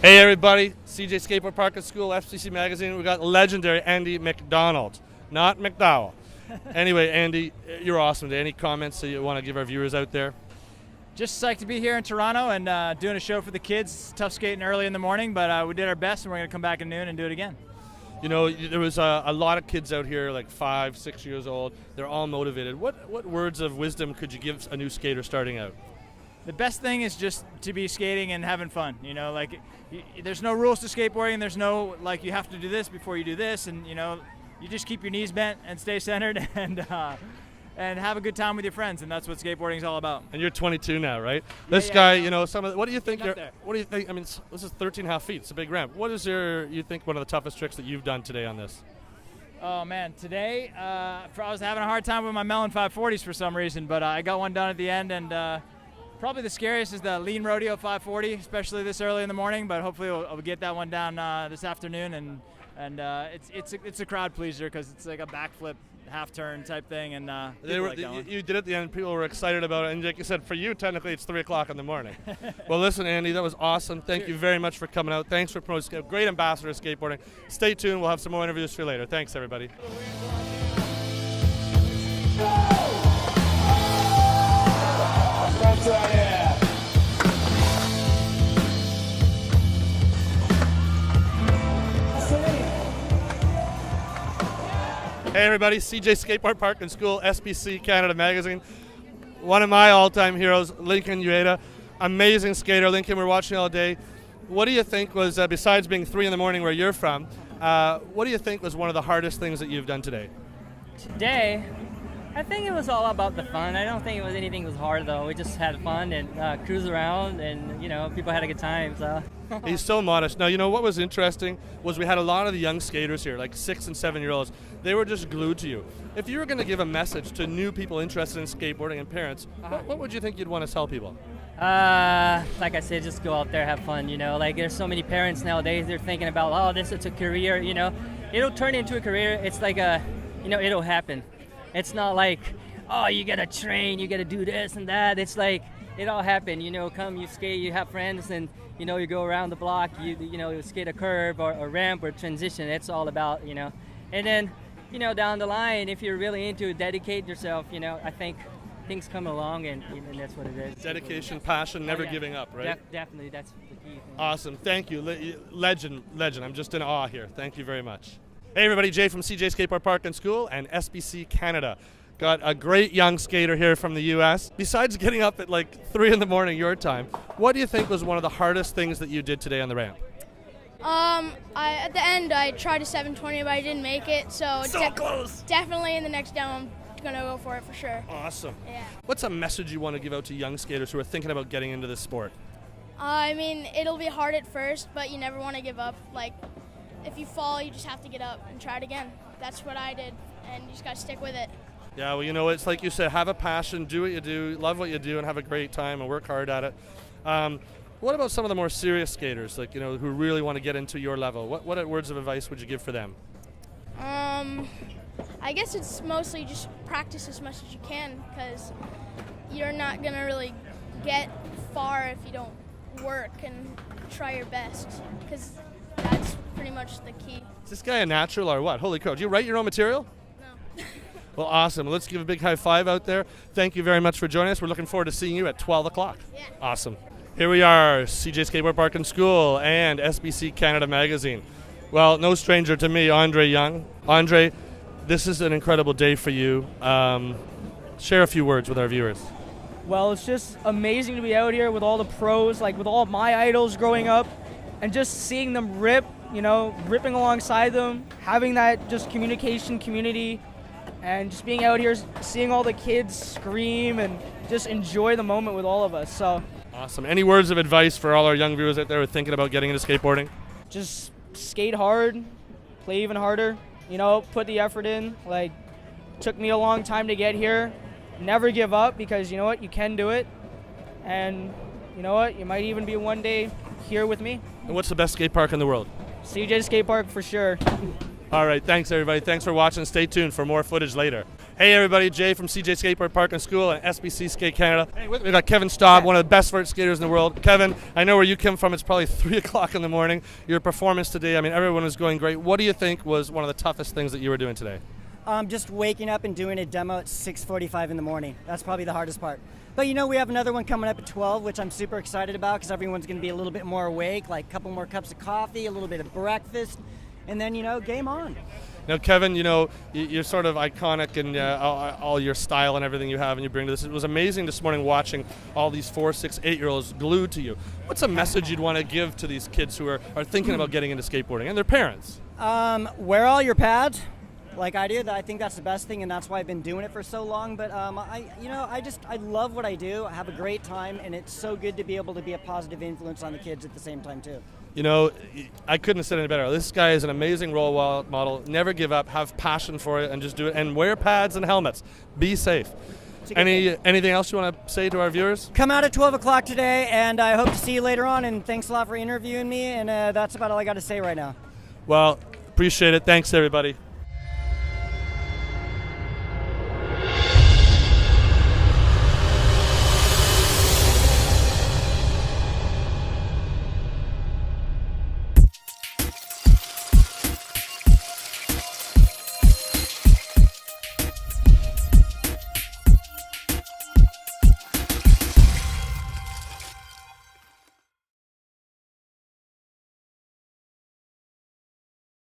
Hey everybody, CJ Skateboard Park and School, FCC Magazine. We got legendary Andy McDonald, not McDowell. Anyway, Andy, you're awesome today. Any comments that you want to give our viewers out there? Just psyched to be here in Toronto and doing a show for the kids. Tough skating early in the morning, but we did our best, and we're going to come back at noon and do it again. You know, there was a lot of kids out here, like 5, 6 years old. They're all motivated. What words of wisdom could you give a new skater starting out? The best thing is just to be skating and having fun. You know, like there's no rules to skateboarding. There's no like you have to do this before you do this, and you know, you just keep your knees bent and stay centered and have a good time with your friends, and that's what skateboarding is all about. And you're 22 now, right? Yeah, This guy, yeah. you know, what do you think? Getting up there. What do you think? I mean, this is 13.5 feet. It's a big ramp. What is you think one of the toughest tricks that you've done today on this? Oh man, today I was having a hard time with my Melon 540s for some reason, but I got one done at the end, and probably the scariest is the Lean Rodeo 540, especially this early in the morning. But hopefully I'll get that one down this afternoon, and it's a crowd pleaser because it's like a backflip half turn type thing, and you did it at the end. People were excited about it, and like you said, for you technically it's 3 o'clock in the morning. Well, listen, Andy, that was awesome. Thank you very much for coming out. Thanks for promoting. Great ambassador of skateboarding. Stay tuned. We'll have some more interviews for you later. Thanks, everybody. Hey everybody, CJ Skateboard Park and School, SBC Canada Magazine. One of my all-time heroes, Lincoln Ueda. Amazing skater. Lincoln, we're watching all day. What do you think was, besides being 3 in the morning where you're from, what do you think was one of the hardest things that you've done today? Today, I think it was all about the fun. I don't think it was anything was hard though. We just had fun and cruised around, and you know, people had a good time. So. He's so modest. Now, you know what was interesting was we had a lot of the young skaters here, like 6 and 7-year-olds. They were just glued to you. If you were going to give a message to new people interested in skateboarding and parents, what would you think you'd want to tell people? Like I said, just go out there, have fun. You know, like there's so many parents nowadays. They're thinking about, oh, this is a career. You know, it'll turn into a career. It's like it'll happen. It's not like, oh, you gotta train, you gotta do this and that. It's like it all happened. You know, come, you skate, you have friends, and you know, you go around the block. You skate a curve or a ramp or transition. It's all about, you know, and then, you know, down the line, if you're really into it, dedicate yourself. You know, I think things come along, and that's what it is. Dedication, passion, never yeah. giving up, right? Definitely, that's the key thing. Awesome, thank you, legend. I'm just in awe here. Thank you very much. Hey everybody, Jay from CJ Skateboard Park and School and SBC Canada. Got a great young skater here from the U.S. Besides getting up at like 3 in the morning your time, what do you think was one of the hardest things that you did today on the ramp? At the end I tried a 720, but I didn't make it. So Close. Definitely in the next down, I'm gonna go for it for sure. Awesome. Yeah. What's a message you want to give out to young skaters who are thinking about getting into this sport? I mean, it'll be hard at first, but you never want to give up. Like, if you fall, you just have to get up and try it again. That's what I did, and you just gotta stick with it. Yeah, well, you know, it's like you said, have a passion, do what you do, love what you do, and have a great time and work hard at it. What about some of the more serious skaters, like, you know, who really want to get into your level? What words of advice would you give for them? I guess it's mostly just practice as much as you can, because you're not gonna really get far if you don't work and try your best, because that's pretty much the key. Is this guy a natural or what? Holy cow, do you write your own material? No. Well, awesome. Let's give a big high five out there. Thank you very much for joining us. We're looking forward to seeing you at 12 o'clock. Yeah. Awesome. Here we are, CJ Skateboard Park and School and SBC Canada Magazine. Well, no stranger to me, Andre Young. Andre, this is an incredible day for you. Share a few words with our viewers. Well, it's just amazing to be out here with all the pros, like with all my idols growing up, and just seeing them rip, you know, ripping alongside them, having that just communication community, and just being out here, seeing all the kids scream and just enjoy the moment with all of us. So Awesome. Any words of advice for all our young viewers out there who are thinking about getting into skateboarding? just skate hard, play even harder, you know, put the effort in. Like, took me a long time to get here. Never give up, because you know what, you can do it. And you know what, you might even be one day here with me. And what's the best skate park in the world? CJ Skate Park for sure. All right, thanks everybody. Thanks for watching. Stay tuned for more footage later. Hey Hey everybody, Jay from CJ Skateboard Park and School and SBC Skate Canada. Hey, we got Kevin Staub, one of the best vert skaters in the world. Kevin, I know where you come from. It's probably 3 o'clock in the morning. Your performance today, I mean, everyone was going great. What do you think was one of the toughest things that you were doing today? Just waking up and doing a demo at 6:45 in the morning. That's probably the hardest part. But you know, we have another one coming up at 12, which I'm super excited about because everyone's going to be a little bit more awake, like a couple more cups of coffee, a little bit of breakfast, and then, you know, game on. Now, Kevin, you know, you're sort of iconic in all your style and everything you have and you bring to this. It was amazing this morning watching all these 4, 6, 8-year-olds glued to you. What's a message you'd want to give to these kids who are thinking about getting into skateboarding and their parents? Wear all your pads, like I do. I think that's the best thing, and that's why I've been doing it for so long. But I love what I do. I have a great time, and it's so good to be able to be a positive influence on the kids at the same time too. You know, I couldn't have said any better. This guy is an amazing role model. Never give up, have passion for it, and just do it. And wear pads and helmets. Be safe. Anything else you want to say to our viewers? Come out at 12 o'clock today, and I hope to see you later on. And thanks a lot for interviewing me. And that's about all I got to say right now. Well, appreciate it. Thanks, everybody.